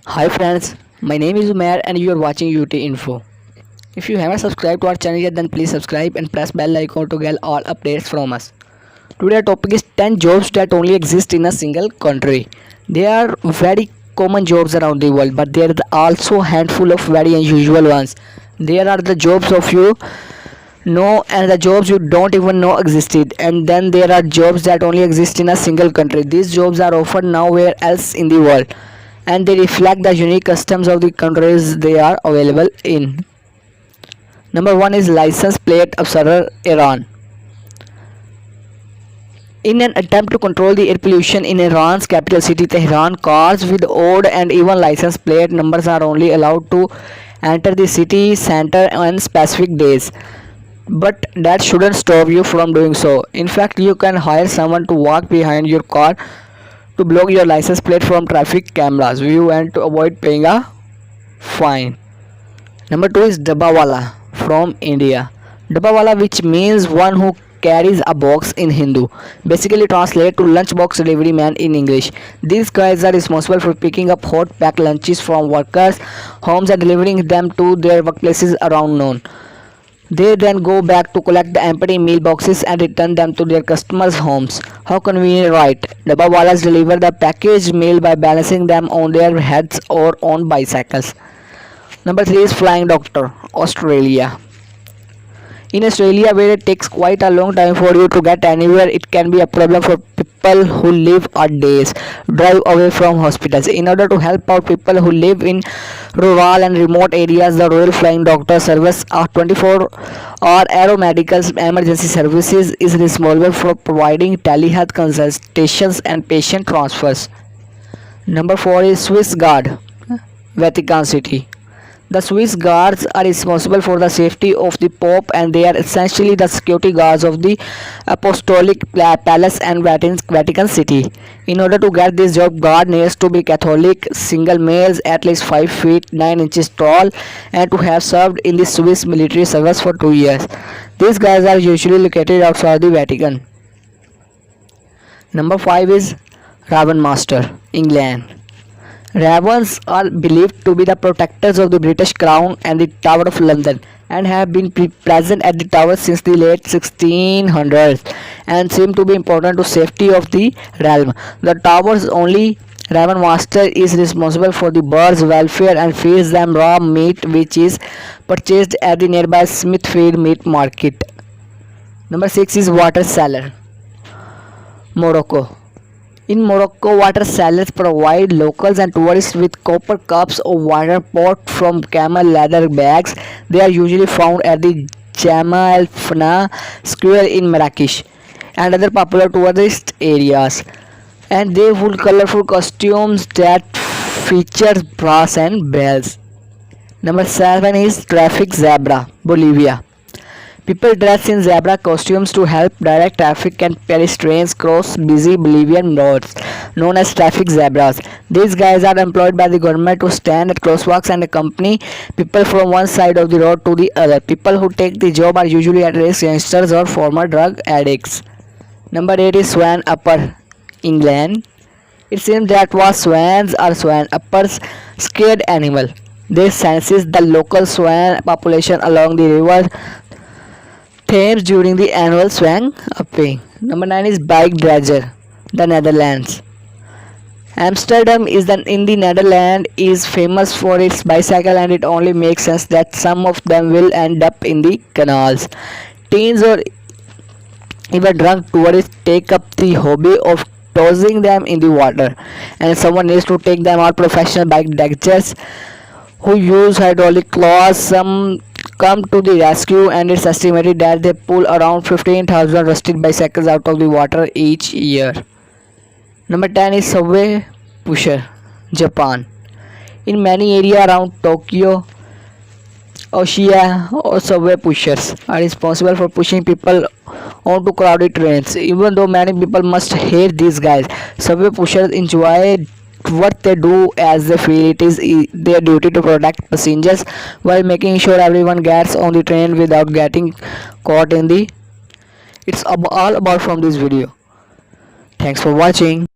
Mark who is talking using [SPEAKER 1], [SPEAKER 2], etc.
[SPEAKER 1] Hi friends, my name is Umair and you are watching UT Info. If you haven't subscribed to our channel yet, then please subscribe and press bell icon to get all updates from us. Today our topic is 10 jobs that only exist in a single country. They are very common jobs around the world, but there are also a handful of very unusual ones. There are the jobs of you know and the jobs you don't even know existed, and then there are jobs that only exist in a single country. These jobs are offered nowhere else in the world, and they reflect the unique customs of the countries they are available in. Number 1 is license plate observer, Iran. In an attempt to control the air pollution in Iran's capital city Tehran, cars with odd and even license plate numbers are only allowed to enter the city center on specific days. But that shouldn't stop you from doing so. In fact, you can hire someone to walk behind your car to block your license plate from traffic cameras view and to avoid paying a fine. Number 2 is Dabbawala from India. Dabbawala, which means one who carries a box in Hindu, basically translate to lunchbox delivery man in English. These guys are responsible for picking up hot packed lunches from workers' homes and delivering them to their workplaces around noon. They then go back to collect the empty meal boxes and return them to their customers' homes. How convenient, right? Dabbawalas deliver the packaged meal by balancing them on their heads or on bicycles. Number 3 is Flying Doctor, Australia. In Australia, where it takes quite a long time for you to get anywhere, it can be a problem for people who live a day's drive away from hospitals. In order to help out people who live in rural and remote areas, the Royal Flying Doctor Service, a 24-hour aeromedical emergency services, is responsible for providing telehealth consultations and patient transfers. Number 4 is Swiss Guard, Vatican City. The Swiss guards are responsible for the safety of the Pope, and they are essentially the security guards of the Apostolic Palace and Vatican City. In order to get this job, guard needs to be Catholic, single males, at least 5 feet 9 inches tall, and to have served in the Swiss military service for 2 years. These guys are usually located outside the Vatican. Number 5 is Raven Master, England. Ravens are believed to be the protectors of the British Crown and the Tower of London, and have been present at the tower since the late 1600s and seem to be important to safety of the realm. The tower's only Raven Master is responsible for the birds' welfare and feeds them raw meat, which is purchased at the nearby Smithfield Meat Market. Number 6 is Water Seller, Morocco. In Morocco, water sellers provide locals and tourists with copper cups of water poured from camel leather bags. They are usually found at the Jama El Fna Square in Marrakesh and other popular tourist areas. And they wear colorful costumes that feature brass and bells. Number 7 is Traffic Zebra, Bolivia. People dress in zebra costumes to help direct traffic and pedestrians cross busy Bolivian roads, known as traffic zebras. These guys are employed by the government to stand at crosswalks and accompany people from one side of the road to the other. People who take the job are usually at-risk youngsters or former drug addicts. Number 8 is Swan Upper, England. It seems that was swans or swan uppers scared animal. They census the local swan population along the river Thames during the annual swan upping. Number 9 is Bike Dredger, the Netherlands. Amsterdam in the Netherlands is famous for its bicycle, and it only makes sense that some of them will end up in the canals. Teens or even drunk tourists take up the hobby of tossing them in the water, and someone needs to take them out. Professional bike dredgers who use hydraulic claws some come to the rescue, and it's estimated that they pull around 15,000 rusted bicycles out of the water each year. Number 10 is Subway Pusher, Japan. In many areas around Tokyo, Osaka, or subway pushers are responsible for pushing people onto crowded trains. Even though many people must hate these guys, subway pushers enjoy what they do, as they feel it is their duty to protect passengers while making sure everyone gets on the train without getting caught in the. It's all about from this video. Thanks for watching.